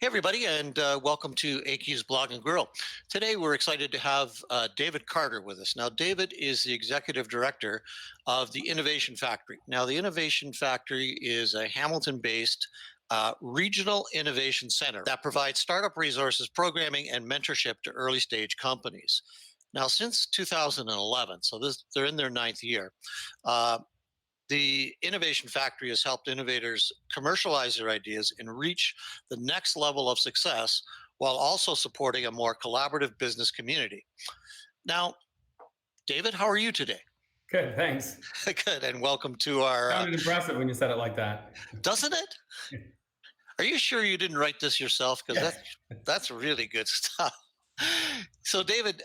Hey, everybody, and welcome to AQ's Blog and Grill. Today, we're excited to have David Carter with us. Now, David is the executive director of the Innovation Factory. Now, the Innovation Factory is a Hamilton-based regional innovation center that provides startup resources, programming, and mentorship to early-stage companies. Now, since 2011, so they're in their ninth year, the Innovation Factory has helped innovators commercialize their ideas and reach the next level of success while also supporting a more collaborative business community. Now, David, how are you today? Good, thanks. Good, and welcome to our. Sounded impressive when you said it like that. Doesn't it? Are you sure you didn't write this yourself? Because Yes. that's really good stuff. So, David,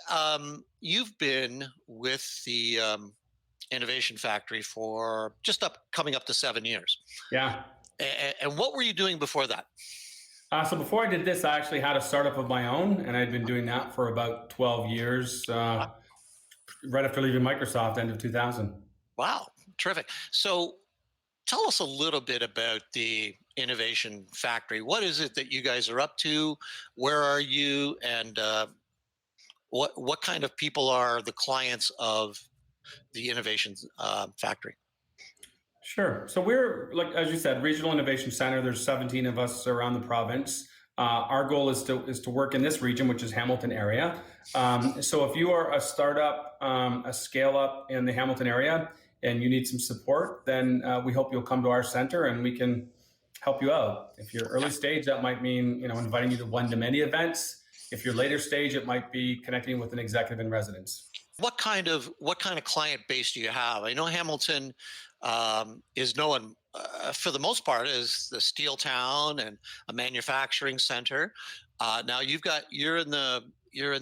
you've been with the Innovation Factory for just coming up to 7 years. Yeah. And what were you doing before that? So before I did this, I actually had a startup of my own, and I'd been doing that for about 12 years, right after leaving Microsoft, end of 2000. Wow, terrific. So tell us a little bit about the Innovation Factory. What is it that you guys are up to? Where are you? And what kind of people are the clients of the Innovation Factory? Sure. So we're, like as you said, regional innovation center. There's 17 of us around the province. Our goal is to work in this region, which is Hamilton area. So if you are a startup, a scale up in the Hamilton area, and you need some support, then we hope you'll come to our center and we can help you out. If you're early stage, that might mean inviting you to one-to-many events. If you're later stage, it might be connecting with an executive in residence. What kind of client base do you have? I know Hamilton is known for the most part as the steel town and a manufacturing center. Now you're in the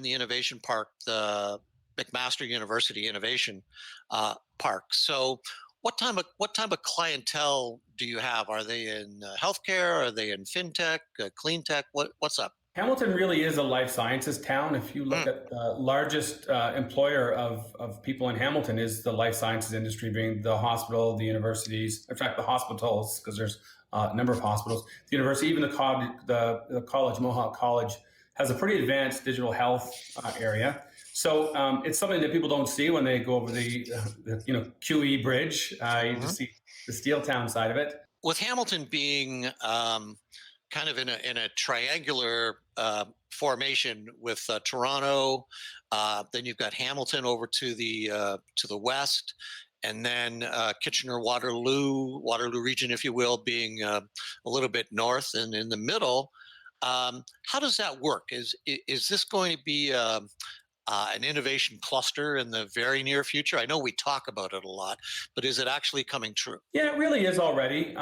innovation park, the McMaster University Innovation Park. So what type of clientele do you have? Are they in healthcare? Are they in fintech, clean tech? What's up? Hamilton really is a life sciences town. If you look at the largest employer of people in Hamilton is the life sciences industry, being the hospital, the universities, in fact, the hospitals, because there's a number of hospitals, the university, even the college, Mohawk College, has a pretty advanced digital health area. So it's something that people don't see when they go over the QE bridge. You just see the steel town side of it. With Hamilton being kind of in a triangular formation with Toronto, then you've got Hamilton over to the west, and then Kitchener-Waterloo region, if you will, being a little bit north, and in the middle. How does that work? Is this going to be an innovation cluster in the very near future? I know we talk about it a lot, but is it actually coming true? Yeah, it really is already.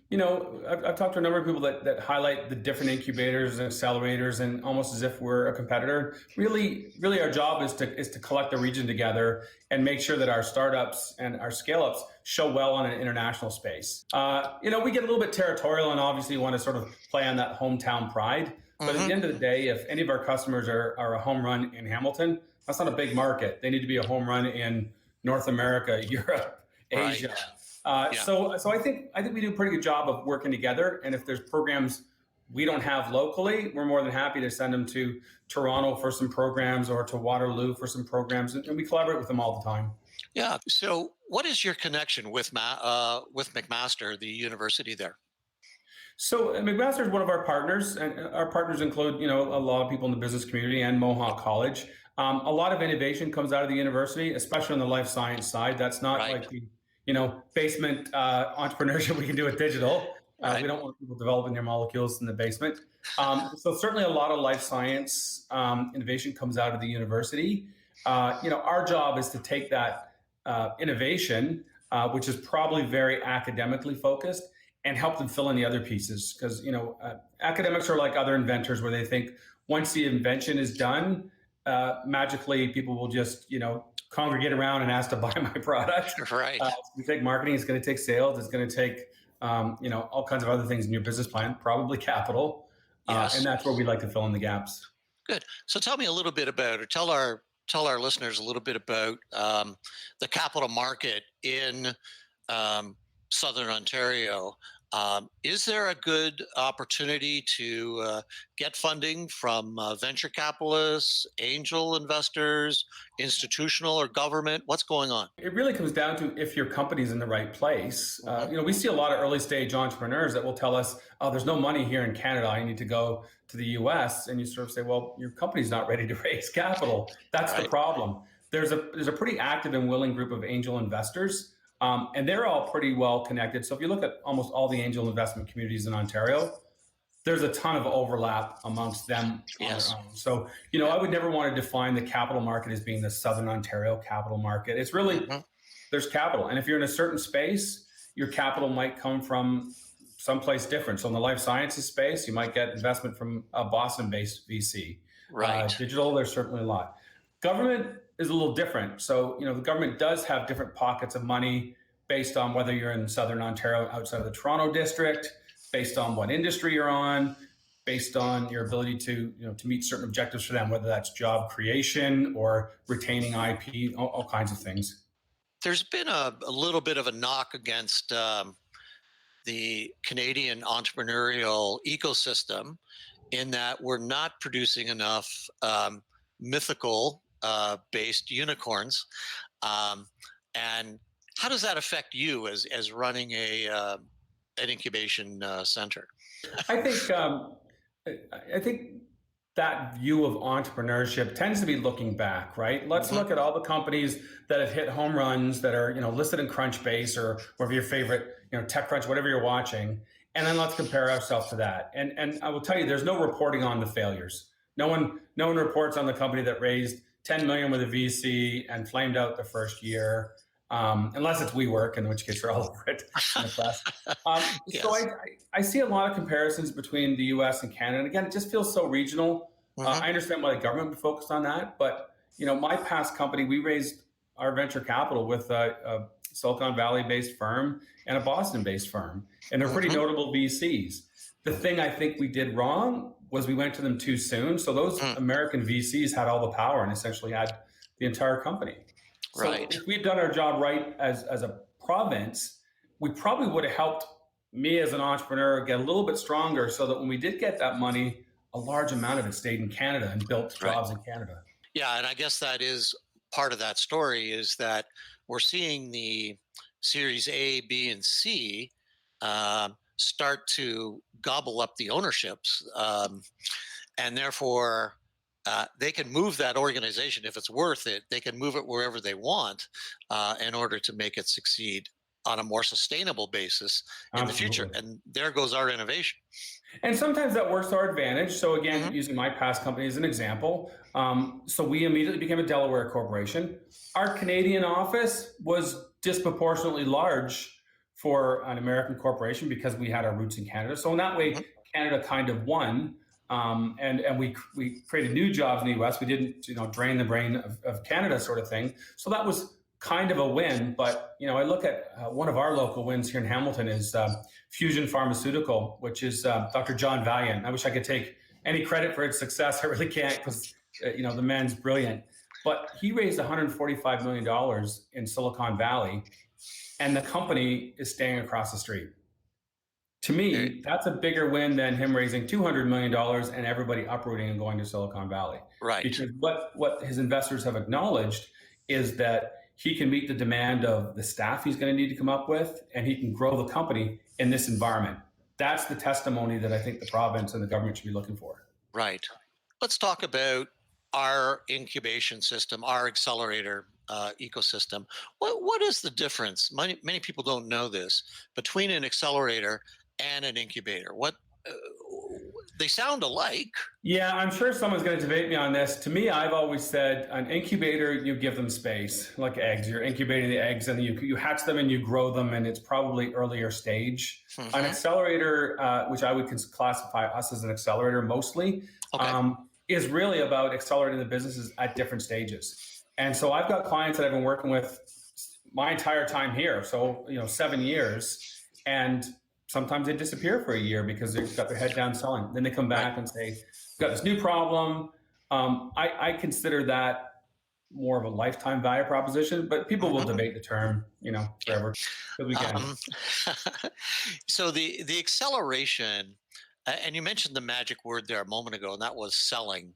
I've talked to a number of people that highlight the different incubators and accelerators, and almost as if we're a competitor. Really, our job is to collect the region together and make sure that our startups and our scale-ups show well on an international space. We get a little bit territorial, and obviously want to sort of play on that hometown pride. But at the end of the day, if any of our customers are a home run in Hamilton, that's not a big market. They need to be a home run in North America, Europe, Asia. Right. So I think we do a pretty good job of working together. And if there's programs we don't have locally, we're more than happy to send them to Toronto for some programs or to Waterloo for some programs, and we collaborate with them all the time. Yeah. So what is your connection with McMaster, the university there? So McMaster is one of our partners, and our partners include, a lot of people in the business community and Mohawk College. A lot of innovation comes out of the university, especially on the life science side. That's not like the, basement entrepreneurship we can do with digital. We don't want people developing their molecules in the basement. So certainly a lot of life science innovation comes out of the university. Our job is to take that innovation, which is probably very academically focused, and help them fill in the other pieces. Because, academics are like other inventors, where they think once the invention is done, magically people will just, congregate around and ask to buy my product. Right. It's going to take marketing. It's going to take sales. It's going to take, all kinds of other things in your business plan, probably capital. Yes. And that's where we like to fill in the gaps. Good. So tell me a little bit about, or tell our listeners a little bit about the capital market in Southern Ontario. Is there a good opportunity to get funding from venture capitalists, angel investors, institutional or government? What's going on? It really comes down to if your company's in the right place. Hmm. We see a lot of early stage entrepreneurs that will tell us, "Oh, there's no money here in Canada. I need to go to the U.S." And you sort of say, "Well, your company's not ready to raise capital. That's the Right. problem." There's a pretty active and willing group of angel investors, and they're all pretty well connected. So if you look at almost all the angel investment communities in Ontario, there's a ton of overlap amongst them on their Yes. own. So, Yeah. I would never want to define the capital market as being the Southern Ontario capital market. It's really, Hmm. there's capital. And if you're in a certain space, your capital might come from someplace different. So in the life sciences space, you might get investment from a Boston-based VC. Right. Digital, there's certainly a lot. Government is a little different. So, the government does have different pockets of money based on whether you're in Southern Ontario outside of the Toronto district, based on what industry you're on, based on your ability to, to meet certain objectives for them, whether that's job creation or retaining IP, all kinds of things. There's been a little bit of a knock against the Canadian entrepreneurial ecosystem in that we're not producing enough mythical based unicorns. Um, and how does that affect you as running an incubation center? I think I think that view of entrepreneurship tends to be looking back, right? Let's Hmm. look at all the companies that have hit home runs that are, listed in Crunchbase or whatever your favorite, TechCrunch, whatever you're watching, and then let's compare ourselves to that. And I will tell you, there's no reporting on the failures. No one reports on the company that raised 10 million with a VC and flamed out the first year, unless it's WeWork, in which case you're all over it in the press. So Yes. I see a lot of comparisons between the US and Canada. And again, it just feels so regional. Hmm. I understand why the government would focus on that. But, my past company, we raised our venture capital with a Silicon Valley based firm and a Boston based firm. And they're pretty Hmm. notable VCs. The thing I think we did wrong was we went to them too soon. So those Mm. American VCs had all the power and essentially had the entire company. So Right. if we had done our job right as a province, we probably would have helped me as an entrepreneur get a little bit stronger so that when we did get that money, a large amount of it stayed in Canada and built Right. jobs in Canada. Yeah, and I guess that is part of that story is that we're seeing the Series A, B, and C start to gobble up the ownerships, and therefore they can move that organization if it's worth it. They can move it wherever they want in order to make it succeed on a more sustainable basis in the future. Absolutely. And there goes our innovation. And sometimes that works to our advantage. So again, Hmm. using my past company as an example, so we immediately became a Delaware corporation. Our Canadian office was disproportionately large for an American corporation because we had our roots in Canada. So in that way, Hmm. Canada kind of won, and we created new jobs in the U.S. We didn't drain the brain of Canada sort of thing. So that was kind of a win. But I look at one of our local wins here in Hamilton is Fusion Pharmaceutical, which is Dr. John Valiant. I wish I could take any credit for its success. I really can't because the man's brilliant. But he raised $145 million in Silicon Valley, and the company is staying across the street. To Eh, me, that's a bigger win than him raising $200 million and everybody uprooting and going to Silicon Valley. Right. Because what his investors have acknowledged is that he can meet the demand of the staff he's going to need to come up with, and he can grow the company in this environment. That's the testimony that I think the province and the government should be looking for. Right. Let's talk about our incubation system, our accelerator ecosystem. What is the difference? Many people don't know this between an accelerator and an incubator. What uh, they sound alike. Yeah, I'm sure someone's going to debate me on this. To me, I've always said an incubator, you give them space, like eggs. You're incubating the eggs and you hatch them and you grow them, and it's probably earlier stage. An Hmm. accelerator, which I would classify us as an accelerator mostly, Okay. is really about accelerating the businesses at different stages. And so I've got clients that I've been working with my entire time here, so 7 years, and sometimes they disappear for a year because they've got their head down selling. Then they come Right. back and say, "Got this new problem." I consider that more of a lifetime value proposition, but people will Hmm. debate the term, Yeah. forever because we can. Um, so the acceleration, and you mentioned the magic word there a moment ago, and that was selling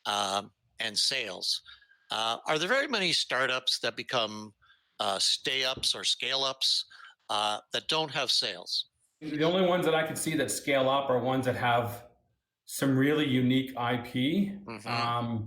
and sales. Are there very many startups that become stay ups or scale ups that don't have sales? The only ones that I could see that scale up are ones that have some really unique IP. Hmm.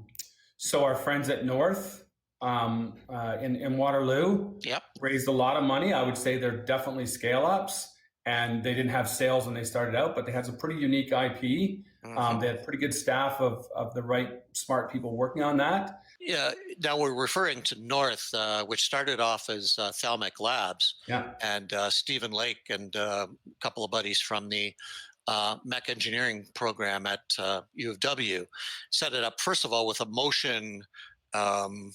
So our friends at North in Waterloo Yep. raised a lot of money. I would say they're definitely scale ups, and they didn't have sales when they started out, but they had some pretty unique IP. Hmm. They had pretty good staff of the right smart people working on that. Yeah. Now we're referring to North, which started off as Thalmec Labs, Yeah. and Stephen Lake and a couple of buddies from the mech engineering program at U of W set it up first of all with a motion um,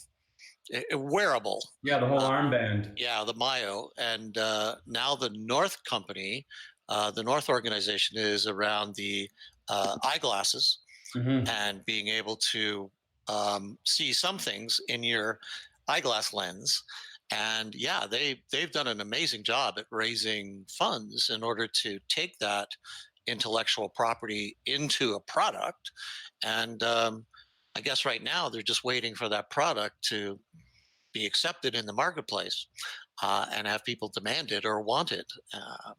wearable. Yeah, the whole Uh, armband. yeah, the Mayo, and now the North company, the North organization is around the eyeglasses Hmm. and being able to see some things in your eyeglass lens. And yeah, they've done an amazing job at raising funds in order to take that intellectual property into a product. And I guess right now they're just waiting for that product to be accepted in the marketplace and have people demand it or want it.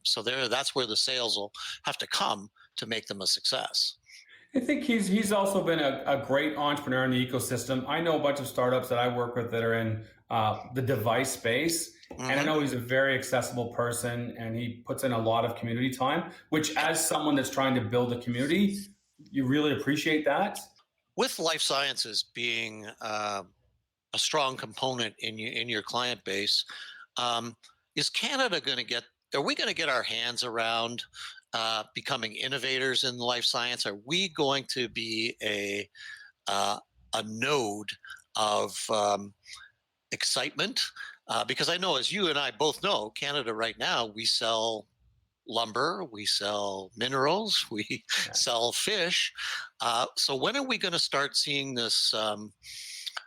So that's where the sales will have to come to make them a success. I think he's also been a great entrepreneur in the ecosystem. I know a bunch of startups that I work with that are in the device space, and I Hmm. know he's a very accessible person, and he puts in a lot of community time. Which, as someone that's trying to build a community, you really appreciate that. With life sciences being a strong component in your client base, um, is Canada going to get? Are we going to get our hands around becoming innovators in life science? Are we going to be uh, a node of excitement? Because I know, as you and I both know, Canada right now we sell lumber, we sell minerals, we Yeah. sell fish. So when are we going to start seeing this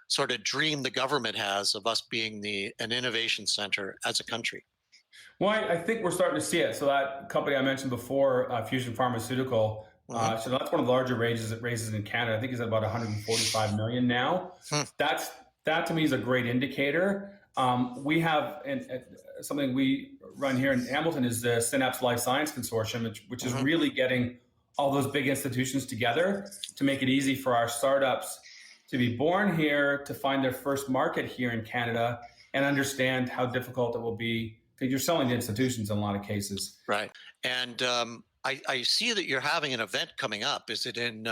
sort of dream the government has of us being an innovation center as a country? Well, I think we're starting to see it. So that company I mentioned before, Fusion Pharmaceutical, Hmm. so that's one of the larger raises in Canada. I think he's at about 145 million now. Hmm. That's that to me is a great indicator. We have something we run here in Hamilton is the Synapse Life Science Consortium, which is Hmm. really getting all those big institutions together to make it easy for our startups to be born here, to find their first market here in Canada, and understand how difficult it will be because you're selling to institutions in a lot of cases. Right. And I see that you're having an event coming up. Is it in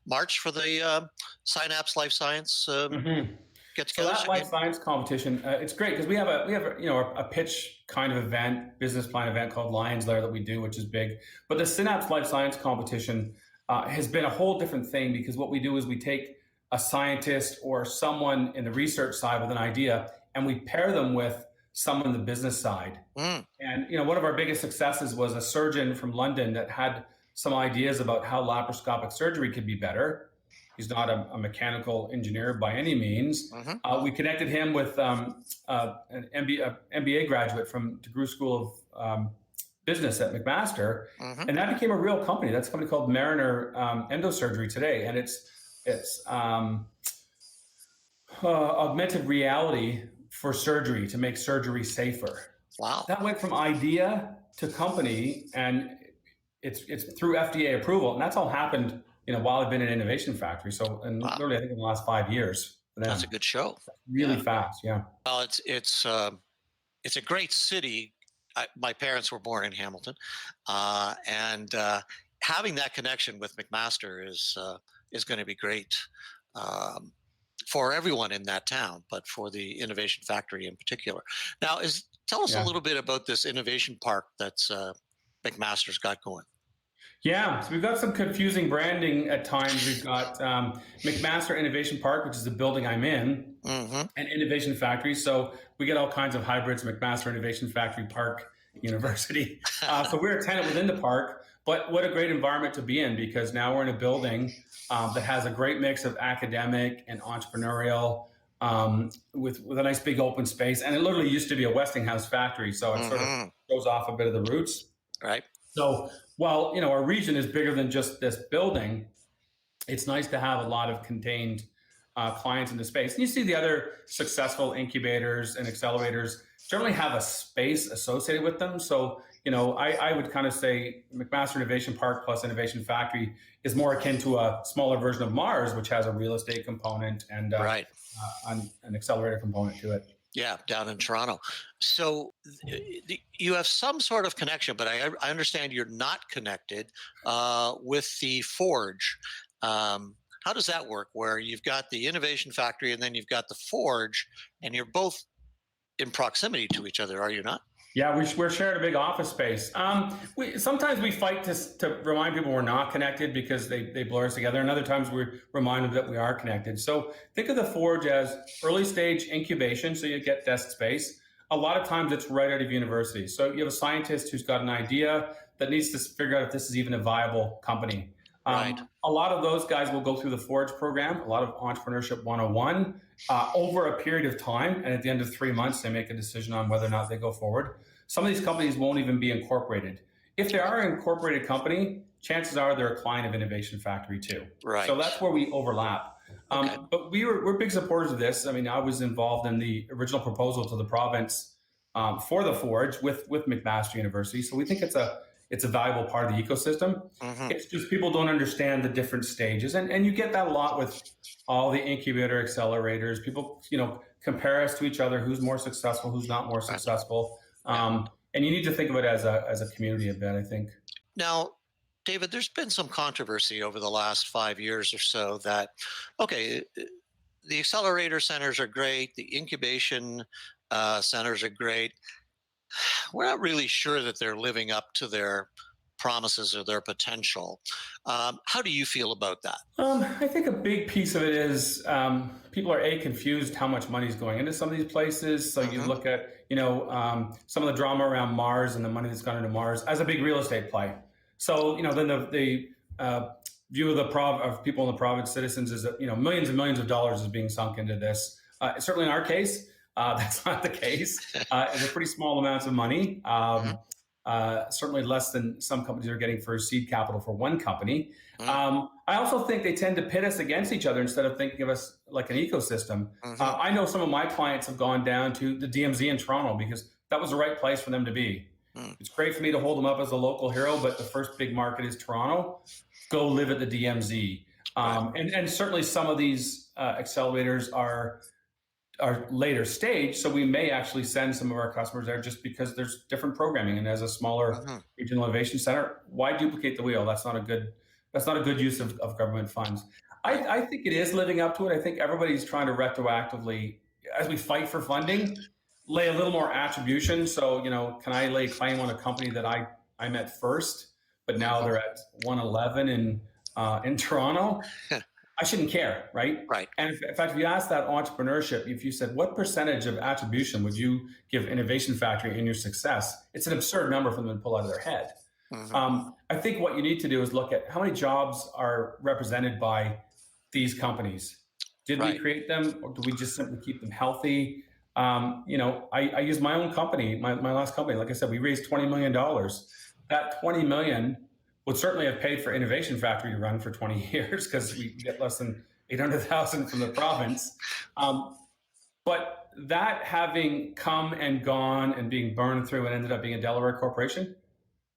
March for the Synapse Life Science Mhm. So get-togethers that life again? science competition, it's great because we have a pitch kind of event, business plan event called Lions Lair that we do, which is big. But the Synapse Life Science competition has been a whole different thing because what we do is we take a scientist or someone in the research side with an idea, and we pair them with someone in the business side. Mm, And one of our biggest successes was a surgeon from London that had some ideas about how laparoscopic surgery could be better. He's not a mechanical engineer by any means. hmm. We connected him with an MBA graduate from DeGruy School of Business at McMaster, Hmm. and that became a real company. That's a company called Mariner Endosurgery today, and it's augmented reality for surgery to make surgery safer. Wow. That went from idea to company, and it's through FDA approval, and that's all happened while I've been in Innovation Factory. So, and Wow. literally, I think in the last 5 years for That's a them, good show. really Yeah. fast. Yeah, Well, it's a great city. My parents were born in Hamilton, and having that connection with McMaster is going to be great um, for everyone in that town, but for the Innovation Factory in particular. Now, is tell us a yeah, little bit about this innovation park that's McMaster's got going. yeah. So we've got some confusing branding at times. We've got McMaster Innovation Park, which is the building I'm in, Hmm. and Innovation Factory. So we get all kinds of hybrids: McMaster Innovation Factory Park University. So we're a tenant within the park, but what a great environment to be in because now we're in a building that has a great mix of academic and entrepreneurial. with a nice big open space. And it literally used to be a Westinghouse factory, so it sort of Hmm. shows off a bit of the roots. Right. So while our region is bigger than just this building, it's nice to have a lot of contained clients in the space. And you see the other successful incubators and accelerators generally have a space associated with them. So, I would kind of say McMaster Innovation Park plus Innovation Factory is more akin to a smaller version of Mars, which has a real estate component and Right. an accelerator component to it. Yeah, down in Toronto. So you have some sort of connection, but I understand you're not connected with the Forge. How does that work? Where you've got the Innovation Factory and then you've got the Forge, and you're both in proximity to each other, are you not? Yeah, we're sharing a big office space. Sometimes we fight to remind people we're not connected because they blur us together, and other times we remind them that we are connected. So think of the Forge as early stage incubation, so you get desk space. A lot of times it's right out of university. So you have a scientist who's got an idea that needs to figure out if this is even a viable company. Right. A lot of those guys will go through the Forge program, a lot of Entrepreneurship 101 over a period of time. And at the end of 3 months, they make a decision on whether or not they go forward. Some of these companies won't even be incorporated. If they are an incorporated company, chances are they're a client of Innovation Factory too. Right. So that's where we overlap. Okay. But we're big supporters of this. I mean, I was involved in the original proposal to the province for the Forge with McMaster University. So we think it's a valuable part of the ecosystem. Hmm. It's just people don't understand the different stages. And you get that a lot with all the incubator accelerators. People, compare us to each other, who's more successful, who's not more successful. And you need to think of it as a community a bit, I think. Now, David, there's been some controversy over the last 5 years or so that, okay, the accelerator centers are great, the incubation centers are great. We're not really sure that they're living up to their promises or their potential. How do you feel about that? I think a big piece of it is people are confused how much money is going into some of these places. So you Hmm. look at some of the drama around Mars and the money that's gone into Mars as a big real estate play. So then the view of of people in the province, citizens, is that millions and millions of dollars is being sunk into this. Certainly in our case, that's not the case. It's a pretty small amounts of money. Hmm. Certainly less than some companies are getting for seed capital for one company. Hmm. I also think they tend to pit us against each other instead of thinking of us like an ecosystem. Hmm. I know some of my clients have gone down to the DMZ in Toronto because that was the right place for them to be. Hmm. It's great for me to hold them up as a local hero, but the first big market is Toronto. Go live at the DMZ. Right. And certainly some of these accelerators are later stage, so we may actually send some of our customers there just because there's different programming. And as a smaller Hmm. regional innovation center, why duplicate the wheel? That's not a good use of government funds. Right. I think it is living up to it. I think everybody's trying to retroactively, as we fight for funding, lay a little more attribution. So can I lay claim on a company that I met first, but now Hmm. they're at 111 in Toronto? I shouldn't care, right? Right. And in fact, if you ask that entrepreneurship, if you said, what percentage of attribution would you give Innovation Factory in your success? It's an absurd number for them to pull out of their head. Hmm. I think what you need to do is look at how many jobs are represented by these companies. Did we Right. create them, or do we just simply keep them healthy? I use my own company, my last company. Like I said, we raised $20 million. That 20 million would certainly have paid for Innovation Factory to run for 20 years because we get less than 800,000 from the province. But that having come and gone and being burned through and ended up being a Delaware corporation,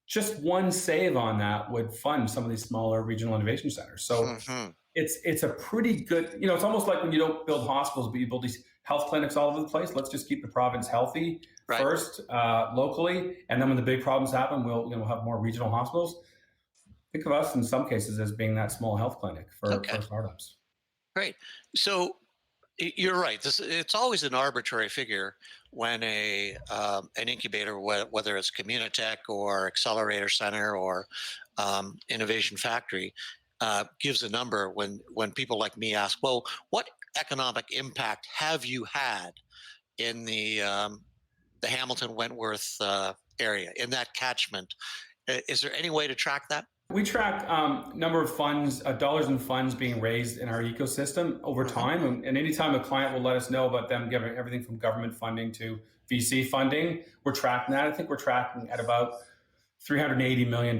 just one save on that would fund some of these smaller regional innovation centers. So Hmm. it's a pretty good, it's almost like when you don't build hospitals, but you build these health clinics all over the place. Let's just keep the province healthy Right. first, locally. And then when the big problems happen, we'll have more regional hospitals. Think of us in some cases as being that small health clinic Okay. for startups. Great. So you're right. It's always an arbitrary figure when an incubator, whether it's Communitech or Accelerator Center or Innovation Factory, gives a number. When people like me ask, well, what economic impact have you had in the Hamilton Wentworth area, in that catchment? Is there any way to track that? We track number of funds, dollars and funds being raised in our ecosystem over Hmm. time. And anytime a client will let us know about them giving everything from government funding to VC funding, we're tracking that. I think we're tracking at about $380 million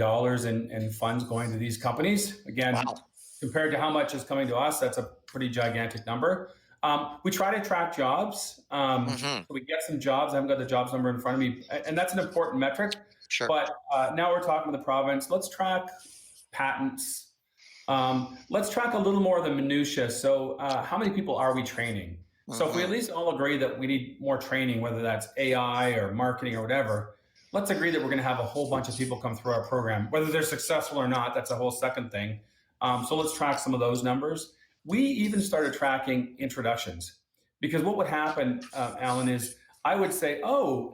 in funds going to these companies. Again, Wow. compared to how much is coming to us, that's a pretty gigantic number. We try to track jobs. Hmm. So we get some jobs. I haven't got the jobs number in front of me, and that's an important metric. Sure. But now we're talking to the province. Let's track patents. Let's track a little more of the minutia. So, how many people are we training? So, if we at Hmm. least all agree that we need more training, whether that's AI or marketing or whatever, let's agree that we're going to have a whole bunch of people come through our program. Whether they're successful or not, that's a whole second thing. So, let's track some of those numbers. We even started tracking introductions because what would happen, Alan, is I would say, "Oh,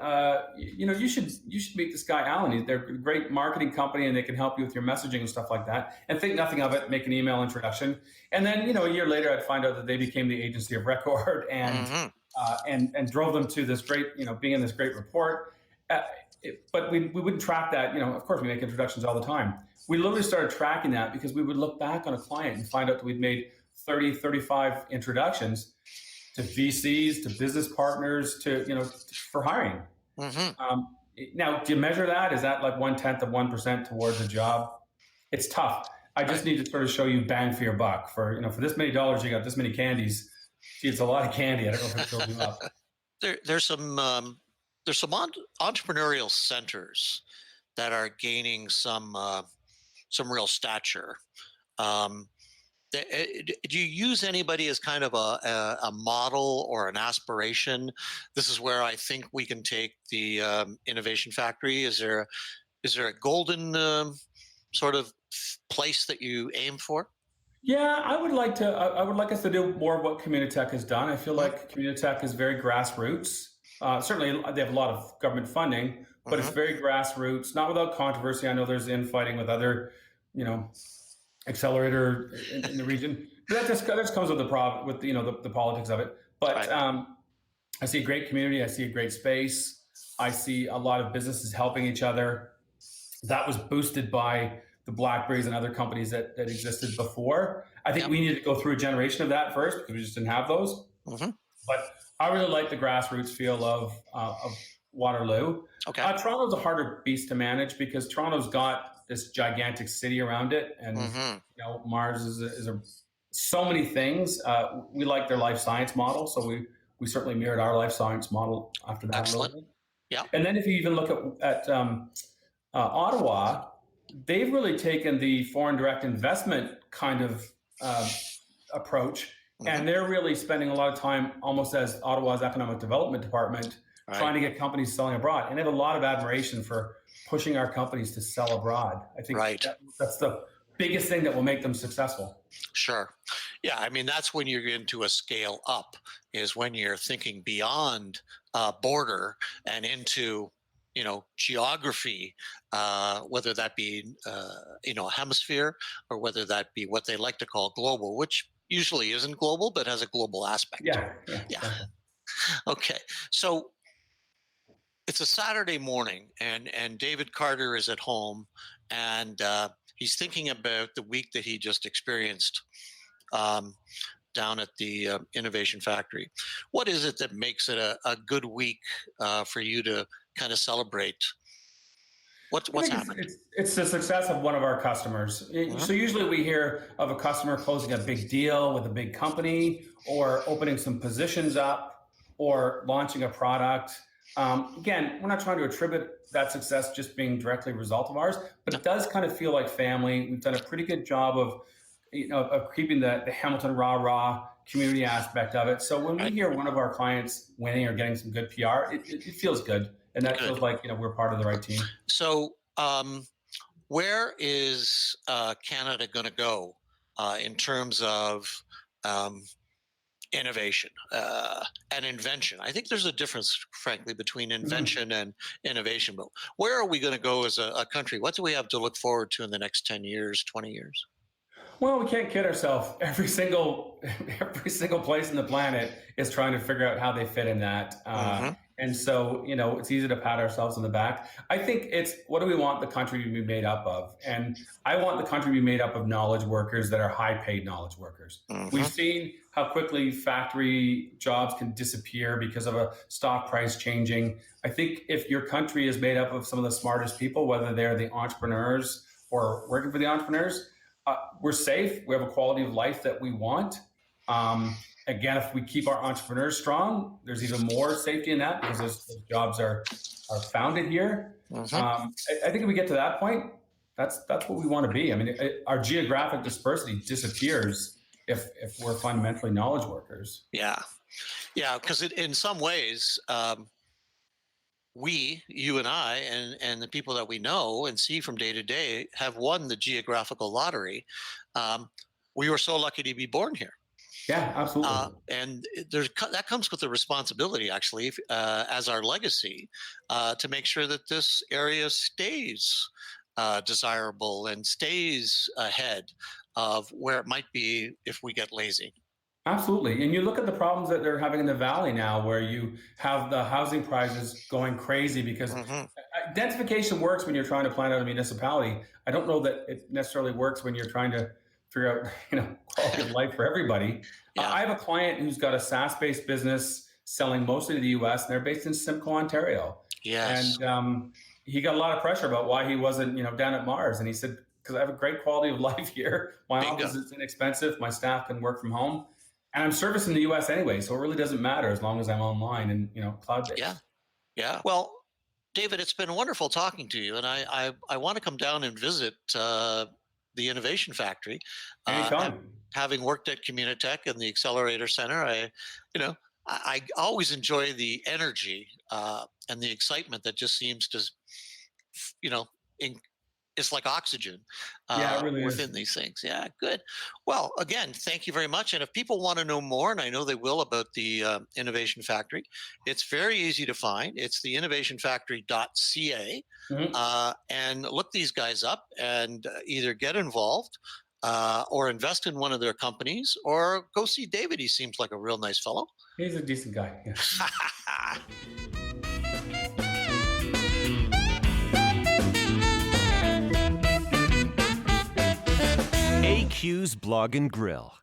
you should meet this guy, Alan. They're a great marketing company, and they can help you with your messaging and stuff like that." And think nothing of it. Make an email introduction, and then a year later, I'd find out that they became the agency of record, and Hmm. and drove them to this great, being in this great report. Uh, but we wouldn't track that. Of course, we make introductions all the time. We literally started tracking that because we would look back on a client and find out that we'd made 30, 35 introductions to VCs, to business partners, to for hiring. Hmm. Now, do you measure that? Is that like 1/10 of 1% towards a job? It's tough. I just Right. need to sort of show you bang for your buck. For this many dollars, you got this many candies. Gee, it's a lot of candy. I don't know if it fills you up. There's some entrepreneurial centers that are gaining some real stature. Um, do you use anybody as kind of a model or an aspiration? This is where I think we can take the innovation factory. Is there a golden sort of place that you aim for? Yeah, I would like to. I would like us to do more of what Communitech has done. I feel Hmm. like Communitech is very grassroots. Certainly, they have a lot of government funding, but it's Hmm. very grassroots. Not without controversy. I know there's infighting with other, you know, accelerator in the region. But that just comes with with the politics of it. But Right. I see a great community. I see a great space. I see a lot of businesses helping each other. That was boosted by the Blackberries and other companies that existed before. I think Yep. we needed to go through a generation of that first because we just didn't have those. Hmm. But I really like the grassroots feel of Waterloo. Okay. Toronto's a harder beast to manage because Toronto's got this gigantic city around it, and Hmm. Mars is so many things. We like their life science model, so we certainly mirrored our life science model after that a little Excellent. bit. Yeah. And then if you even look at Ottawa, they've really taken the foreign direct investment kind of uh, approach, Hmm. and they're really spending a lot of time, almost as Ottawa's economic development department, Right. trying to get companies selling abroad. And they have a lot of admiration for pushing our companies to sell abroad. I think Right. that's the biggest thing that will make them successful. Sure. Yeah. I mean, that's when you're into a scale up, is when you're thinking beyond border and into, geography, whether that be, a hemisphere, or whether that be what they like to call global, which usually isn't global, but has a global aspect to it. Yeah, yeah, Yeah. exactly. Okay. So it's a Saturday morning, and David Carter is at home, and he's thinking about the week that he just experienced, um, down at the Innovation Factory. What is it that makes it a good week for you to kind of celebrate? I What's think it's happened? it's it's the success of one of our customers. Hmm. So usually we hear of a customer closing a big deal with a big company, or opening some positions up, or launching a product. Again, we're not trying to attribute that success just being directly a result of ours, but No. it does kind of feel like family. We've done a pretty good job of keeping the Hamilton rah rah community aspect of it. So when we Right. hear one of our clients winning or getting some good PR, it feels good, and that Good. feels like we're part of the right team. So, where is Canada going to go in terms of um, innovation and invention? I think there's a difference, frankly, between Mhm. invention and innovation. But where are we going to go as a country? What do we have to look forward to in the next 10 years, 20 years? Well, we can't kid ourselves. Every single place in the planet is trying to figure out how they fit in that. Hmm. And so, it's easy to pat ourselves on the back. I think it's what do we want the country to be made up of? And I want the country to be made up of knowledge workers that are high paid knowledge workers. We've Hmm. seen how quickly factory jobs can disappear because of a stock price changing. I think if your country is made up of some of the smartest people, whether they're the entrepreneurs or working for the entrepreneurs, we're safe. We have a quality of life that we want. Again, if we keep our entrepreneurs strong, there's even more safety in that because those jobs are founded here. Hmm. I think if we get to that point, that's what we want to be. I mean, our geographic dispersity disappears if we're fundamentally knowledge workers. Yeah, yeah, because in some ways, we, you and I, and the people that we know and see from day to day have won the geographical lottery. Um, we were so lucky to be born here. Yeah, absolutely. And that comes with the responsibility, actually, as our legacy, to make sure that this area stays desirable and stays ahead of where it might be if we get lazy. Absolutely. And you look at the problems that they're having in the valley now, where you have the housing prices going crazy because Hmm. densification works when you're trying to plan out a municipality. I don't know that it necessarily works when you're trying to figure out, quality of life for everybody. Yeah. I have a client who's got a SaaS-based business selling mostly to the U.S. and they're based in Simcoe, Ontario. Yes. And he got a lot of pressure about why he wasn't, down at Mars. And he said, because I have a great quality of life here. My Bingo. office is inexpensive. My staff can work from home. And I'm servicing the US anyway, so it really doesn't matter as long as I'm online and cloud Yeah. based. Yeah. Well, David, it's been wonderful talking to you, and I want to come down and visit the Innovation Factory. Anytime. Having worked at Communitech and the Accelerator Center, you know, I always enjoy the energy and the excitement that just seems to, you know, in, it's like oxygen Yeah, it really is. within these things. Yeah, good. Well, again, thank you very much. And if people want to know more, and I know they will, about the Innovation Factory, it's very easy to find. It's the innovationfactory.ca. Mhm. And look these guys up and either get involved or invest in one of their companies or go see David. He seems like a real nice fellow. He's a decent guy. Yeah. AQ's Blog and Grill.